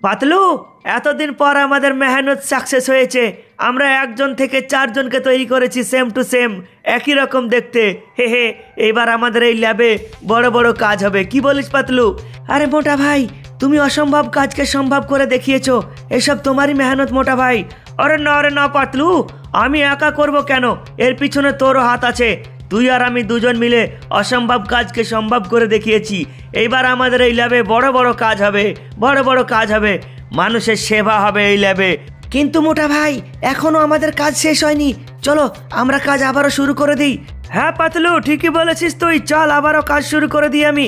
পাতলু, এতদিন পর আমাদের মেহনত সাকসেস হয়েছে। আমরা একজন থেকে চারজনকে তৈরি করেছি, সেম টু সেম, একই রকম দেখতে। হে হে, এবার আমাদের এই ল্যাবে বড় বড় কাজ হবে। কি বলিস পাতলু? আরে মোটা ভাই, তুমি অসম্ভব কাজকে সম্ভব করে দেখিয়েছো। এসব তোমারই মেহনত মোটা ভাই। আরে না পাতলু, আমি একা করব কেন? এর পিছনে তোরও হাত আছে। তুই আর আমি দুজন মিলে অসম্ভব কাজকে সম্ভব করে দেখিয়েছি। এইবার আমাদের এই ল্যাবে বড় বড় কাজ হবে, বড় বড় কাজ হবে, মানুষের সেবা হবে এই ল্যাবে। কিন্তু মোটা ভাই, এখনো আমাদের কাজ শেষ হয়নি। চলো আমরা কাজ আবারও শুরু করে দিই। হ্যাঁ পাতলু, ঠিকই বলেছিস তুই, চল আবারও কাজ শুরু করে দিই আমি।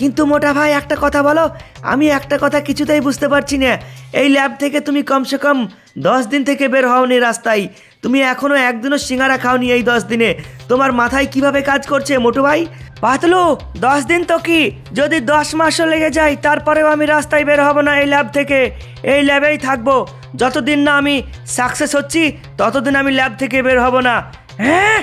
কিন্তু মোটা ভাই একটা কথা বলো, আমি একটা কথা কিছুতেই বুঝতে পারছি না। এই ল্যাব থেকে তুমি কমসে কম 10 দিন থেকে বের হওনি রাস্তায়। তুমি এখনো একদিনও সিঙ্গারা খাওনি এই 10 দিনে। তোমার মাথায় কিভাবে কাজ করছে মোটু ভাই? পাতলু, 10 দিন তো কি, যদি 10 মাসও লেগে যায় তারপরেও আমি রাস্তায় বের হব না এই ল্যাব থেকে। এই ল্যাবেই থাকবো যতদিন না আমি সাকসেস হচ্ছি, ততদিন আমি ল্যাব থেকে বের হব না। হ্যাঁ,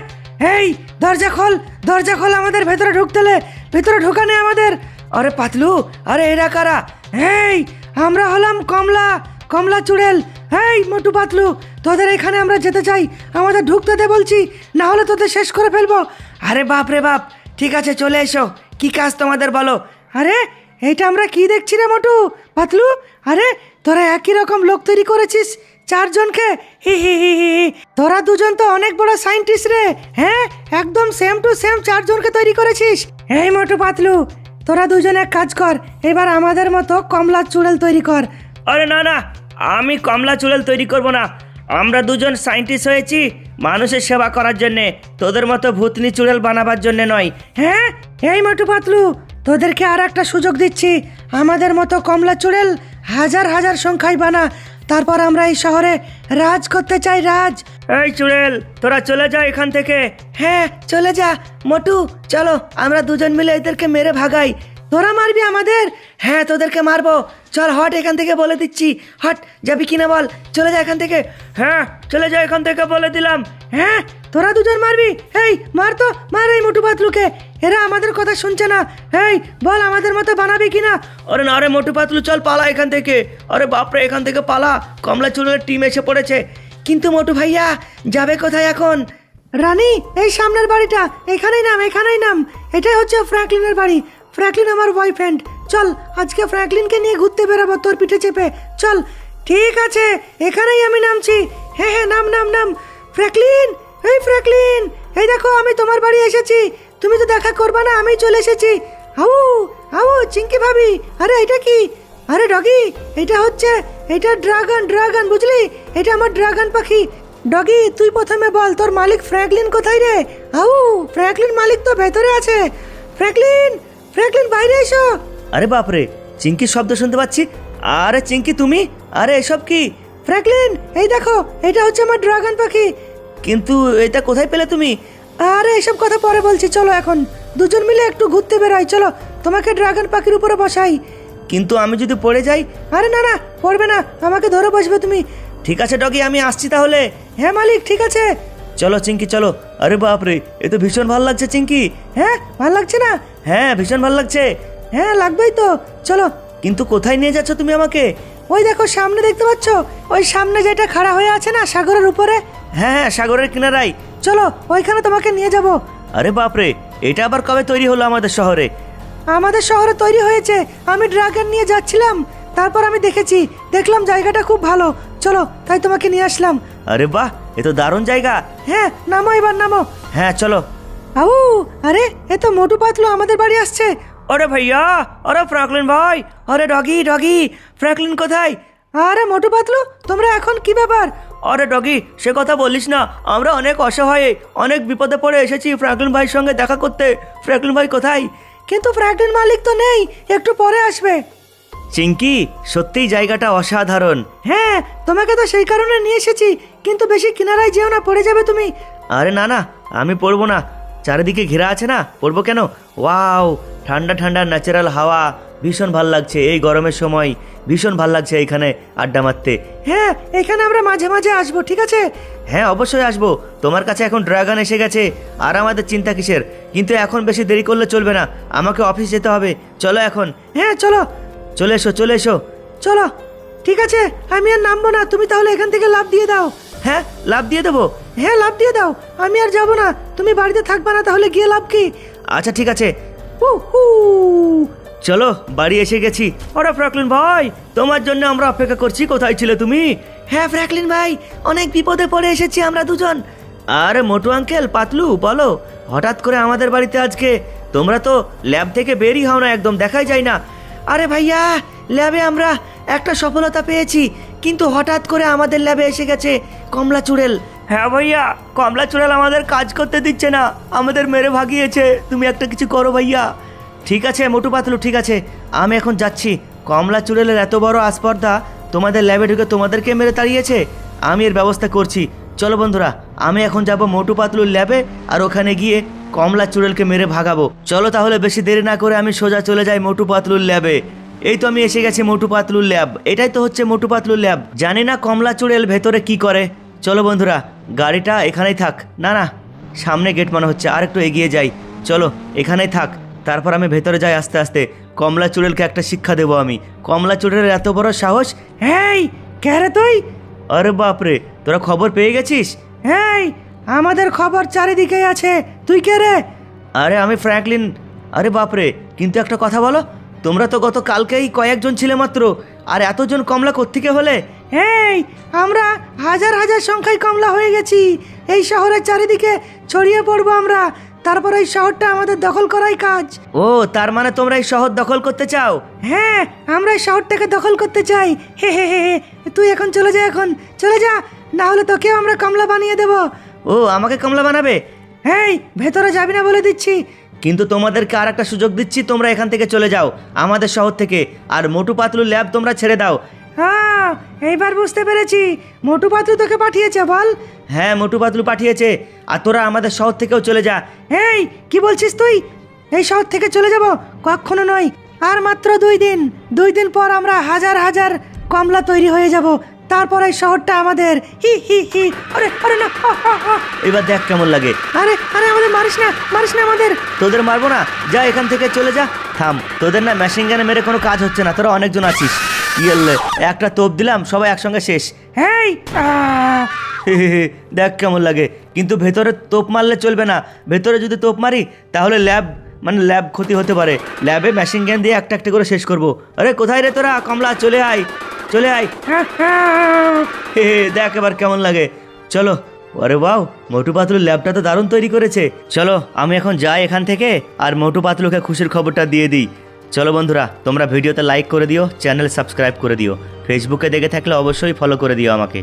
এই দরজা খোল, দরজা খোল, আমাদের ভেতরে ঢুকতেলে, ভেতরে ঢোকানে আমাদের। আরে পাতলু, আরে এরা কারা? এই আমরা হলাম কমলা, কমলা চুড়েল। এই মোটু পাতলু, তোদের এখানে আমরা যেতে চাই, আমাদের ঢুকতে দে বলছি, না হলে তোদের শেষ করে ফেলবো। আরে বাপ রে বাপ, ঠিক আছে চলে এসো, কি কাজ তোমাদের বলো। আরে এইটা আমরা কি দেখছি রে মোটু পাতলু? আরে তোরা একই রকম লোক তৈরি করেছিস চারজনকে। হি হি হি হি, তোরা দুজন তো অনেক বড় সায়েন্টিস্ট রে। হ্যাঁ, একদম সেম টু সেম চারজনকে তৈরি করেছিস। এই মোটু পাতলু, তোরা দুজন এক কাজ কর, এবার আমাদের মতো কমলা চুড়েল তৈরি কর। আরে না না, আমি কমলা চুড়েল তৈরি করব না। আমরা দুজন সায়েন্টিস্ট হয়েছি মানুষের সেবা করার জন্যে, তোদের মতো ভূতনি চুড়েল বানাবার জন্যে নয়। হ্যাঁ, এই মোটু পাতলু, তোদেরকে আর একটা সুযোগ দিচ্ছি। আমাদের মতো কমলা চুড়েল হাজার হাজার সংখ্যায় বানা, তারপর আমরা এই শহরে রাজ করতে চাই, রাজ। এই চুড়েল, তোরা চলে যা এখান থেকে। হ্যাঁ চলে যা মোটু, চলো আমরা দুজন মিলে এদেরকে মেরে ভাগাই। তোরা মারবি আমাদের? হ্যাঁ তোদেরকে মারবো, চল হট এখান থেকে, বলে দিচ্ছি। হট, যাবি কিনা বল, চলে যা এখান থেকে। হ্যাঁ চলে যা এখান থেকে, বলে দিলাম। হ্যাঁ তোরা দুজন মারবি? এই মার তো, মার এই মোটু পাতলুকে, এরা আমাদের কথা শুনছে না। এই বল আমাদের মতো বানাবি কিনা? আরে না রে মোটু পাতলু, চল পালা এখান থেকে। আরে বাপরে, এখান থেকে পালা, কমলা চুলের টিম এসে পড়েছে। কিন্তু মোটু ভাইয়া যাবে কোথায় এখন? রানী, এই সামনের বাড়িটা, এখানেই নাম, এখানেই নাম। এটাই হচ্ছে ফ্র্যাঙ্কলিনের বাড়ি। ফ্র্যাঙ্কলিন আমার বয়ফ্রেন্ড। চল আজকে ফ্র্যাঙ্কলিনকে নিয়ে ঘুরতে বেরোবো তোর পিঠে চেপে। চল ঠিক আছে, এখানেই আমি নামছি। হ্যাঁ হ্যাঁ, নাম নাম নাম। ফ্র্যাঙ্কলিন, এই ফ্র্যাঙ্কলিন, এই দেখো আমি তোমার বাড়ি এসেছি। তুমি তো দেখা করবা না, আমি চলে এসেছি। আউ আউ, চিঙ্কি ভাবি। আরে এটা কি? আরে ডগি, এটা হচ্ছে, এটা ড্রাগন, ড্রাগন বুঝলি, এটা আমার ড্রাগন পাখি। ডগি তুই প্রথমে বল তোর মালিক ফ্র্যাঙ্কলিন কোথায় রে? আউ, ফ্র্যাঙ্কলিন মালিক তো ভেতরে আছে। ফ্র্যাঙ্কলিন, ফ্র্যাঙ্কলিন বাইরে এসো। আরে বাপরে, চিঙ্কির শব্দ শুনতে পাচ্ছি। আরে চিঙ্কি তুমি, আরে এসব কি? ফ্র্যাঙ্কলিন এই দেখো, এটা হচ্ছে আমার ড্রাগন পাখি। কিন্তু এটা কোথায় পেলে তুমি? আরে এসব কথা পরে বলছি, চলো এখন দুজন মিলে একটু ঘুরতে বেরোই। চলো তোমাকে ড্রাগন পাখির উপরে বসাই। কিন্তু আমি যদি পড়ে যাই? আরে না না, পড়বে না, আমাকে ধরে বসবে তুমি। ঠিক আছে ডগি, আমি আসছি তাহলে। হ্যাঁ মালিক, ঠিক আছে। চলো চিঙ্কি চলো। আরে বাপরে, এ তো ভীষণ ভালো লাগছে চিঙ্কি। হ্যাঁ ভালো লাগছে না? হ্যাঁ ভীষণ ভালো লাগছে। হ্যাঁ লাগবেই তো, চলো। কিন্তু কোথায় নিয়ে যাচ্ছ তুমি আমাকে? ওই দেখো সামনে, দেখতে পাচ্ছ ওই সামনে যেটা খাড়া হয়ে আছে না সাগরের উপরে? হ্যাঁ হ্যাঁ, সাগরের কিনারায়। চলো ওইখানে তোমাকে নিয়ে যাব। আরে বাপরে, এটা আবার কবে তৈরি হলো আমাদের শহরে? আমাদের শহরে তৈরি হয়েছে, আমি ড্রাগন নিয়ে যাচ্ছিলাম, তারপর আমি দেখলাম জায়গাটা খুব ভালো, চলো তাই তোমাকে নিয়ে আসলাম। আরে বাহ, এ তো দারুণ জায়গা। হ্যাঁ নামো, এবার নামো। হ্যাঁ চলো। আউ, আরে এ তো মোটু পাতলু আমাদের বাড়ি আসছে। আরে ভাইয়া, আরে ফ্র্যাঙ্কলিন ভাই, আরে ডগি ডগি, ফ্র্যাঙ্কলিন কোথায়? আরে মোটু পাতলু, তোমরা এখন কি ব্যাপার? আরে ডগি, সে কথা বলিস না, আমরা অনেক অসহায়, অনেক বিপদে পড়ে এসেছি ফ্র্যাঙ্কলিন ভাইয়ের সঙ্গে দেখা করতে। ফ্র্যাঙ্কলিন ভাই কোথায়? কিন্তু ফ্র্যাঙ্কলিন মালিক তো নেই, একটু পরে আসবে। চিঙ্কি সত্যিই জায়গাটা অসাধারণ। হ্যাঁ তোমাকে তো সেই কারণে নিয়ে এসেছি, কিন্তু বেশি কিনারায় যেও না, পড়ে যাবে তুমি। আরে না না, আমি পড়বো না, চারিদিকে ঘেরা আছে না, পড়বো কেন? ওয়াও, ঠান্ডা ঠান্ডা ন্যাচারাল হাওয়া, ভীষণ ভাল লাগছে এই গরমের সময়, ভীষণ ভাল লাগছে এখানে আড্ডা মারতে। হ্যাঁ এখানে আমরা মাঝে মাঝে আসবো, ঠিক আছে? হ্যাঁ অবশ্যই আসবো, তোমার কাছে এখন ড্রাগন এসে গেছে, আর আমাদের চিন্তা কিসের? কিন্তু এখন বেশি দেরি করলে চলবে না, আমাকে অফিস যেতে হবে। চলো এখন। হ্যাঁ চলো, চলে এসো চলে এসো, চলো। ঠিক আছে, আমি আর নামবো না, তুমি তাহলে এখান থেকে লাফ দিয়ে দাও। হ্যাঁ, লাফ দিয়ে দেবো। হ্যাঁ, লাফ দিয়ে দাও, আমি আর যাবো না, তুমি বাড়িতে থাকবা না, তাহলে গিয়ে লাভ কি? আচ্ছা ঠিক আছে। চলো, বাড়ি এসে গেছি। ওরা ফ্র্যাঙ্কলিন ভাই, তোমার জন্য আমরা অপেক্ষা করছি, কোথায় ছিলে তুমি? হ্যাঁ ফ্র্যাঙ্কলিন ভাই, অনেক বিপদে পড়ে এসেছি আমরা দুজন। আরে মোটু আঙ্কেল, পাতলু, বলো হঠাৎ করে আমাদের বাড়িতে আজকে? তোমরা তো ল্যাব থেকে বেরই হও না, একদম দেখাই যায় না। আরে ভাইয়া, ল্যাবে আমরা একটা সফলতা পেয়েছি, কিন্তু হঠাৎ করে আমাদের ল্যাবে এসে গেছে কমলা চুড়েল। হ্যাঁ ভাইয়া, কমলা চুড়েল আমাদের কাজ করতে দিচ্ছে না, আমাদের মেরে ভাগিয়েছে। তুমি একটা কিছু করো ভাইয়া। ঠিক আছে মোটু পাতলু, ঠিক আছে, আমি এখন যাচ্ছি। কমলা চুড়েলের এত বড় আস্পর্ধা তোমাদের ল্যাবে ঢুকে তোমাদেরকে মেরে তাড়িয়েছে, আমি এর ব্যবস্থা করছি। চলো বন্ধুরা, আমি এখন যাব মোটু পাতলুর ল্যাবে, আর ওখানে গিয়ে কমলা চুড়েলকে মেরে ভাগাবো। চলো তাহলে, বেশি দেরি না করে আমি সোজা চলে যাই মোটু পাতলুর ল্যাবে। এই তো আমি এসে গেছি মোটু পাতলুর ল্যাব, এটাই তো হচ্ছে মোটু পাতলুর ল্যাব। জানি না কমলা চুড়েল ভেতরে কি করে। চলো বন্ধুরা, গাড়িটা এখানেই থাক। না না, সামনে গেট মনে হচ্ছে, আর একটু এগিয়ে যাই। চলো, এখানেই থাক, তারপর আমি ভেতরে যাই আস্তে আস্তে। কমলা চুড়েলকে একটা শিক্ষা দেবো আমি। কমলা চুড়েলের এত বড় সাহস! হেই, কে রে তুই? আরে বাপরে, তোরা খবর পেয়ে গেছিস? হেই, আমাদের খবর চারিদিকেই আছে, তুই কে রে? আরে আমি ফ্র্যাঙ্কলিন। আরে বাপরে, কিন্তু একটা কথা বলো, তোমরা তো গত কালকেই কয়েকজন ছিলে মাত্র, আর এতজন কমলা কোত্থেকে হলে? হেই, আমরা হাজার হাজার সংখ্যায় কমলা হয়ে গেছি, এই শহরের চারিদিকে ছড়িয়ে পড়বো আমরা, তারপর এই শহরটা আমাদের দখল করাই কাজ। ও, তার মানে তোমরা এই শহর দখল করতে চাও? হ্যাঁ, আমরা এই শহরটাকে দখল করতে চাই। হে হে হে, তুই এখন চলে যা, এখন চলে যা, না হলে তোকেও আমরা কমলা বানিয়ে দেব। ও, আমাকে কমলা বানাবে? হেই, ভেতরে যাবি না বলে দিচ্ছি। কিন্তু তোমাদেরকে আর একটা সুযোগ দিচ্ছি, তোমরা এখান থেকে চলে যাও আমাদের শহর থেকে, আর মোটু পাতলু ল্যাব তোমরা ছেড়ে দাও। হ্যাঁ, এইবার বুঝতে পেরেছি, মোটু পাতলু তোকে পাঠিয়েছে বল? হ্যাঁ, মোটু পাতলু পাঠিয়েছে, আর তোরা আমাদের শহর থেকেও চলে যা। এই, কি বলছিস তুই? এই শহর থেকে চলে যাব? কখনো নয়, আর মাত্র 2 দিন। 2 দিন পর আমরা হাজার হাজার কমলা তৈরি হয়ে যাব, তারপর এই শহরটা আমাদের। হি হি হি। আরে আরে না, এবার দেখ কেমন লাগে। আরে আরে, আমাদের মারিস না, মারিস না আমাদের। তোদের মারবো না, যা এখান থেকে চলে যা। থাম, তোদের না মেশিন গানে মেরে কোনো কাজ হচ্ছে না, তোরা অনেকজন আছিস। ইয়েলে, একটা তোপ দিলাম, সবাই একসঙ্গে শেষ। হেই, দেখ কেমন লাগে। কিন্তু ভেতরে তোপ মারলে চলবে না, ভেতরে যদি তোপ মারি তাহলে ল্যাব ক্ষতি হতে পারে। ল্যাবে মেশিন গান দিয়ে একটা একটা করে শেষ করব। আরে কোথায় রে তোরা? কমলা, চলে আয়, চলে আয়। দেখ এবার কেমন লাগে। চলো। আরে বাও, মোটু পাতলুর ল্যাবটা তো দারুণ তৈরি করেছে। চলো, আমি এখন যাই এখান থেকে, আর মোটু পাতলুকে খুশির খবরটা দিয়ে দিই। চলো বন্ধুরা, তোমরা ভিডিওতে লাইক করে দিও, চ্যানেল সাবস্ক্রাইব করে দিও, ফেসবুকে দেখে থাকলে অবশ্যই ফলো করে দিও আমাকে।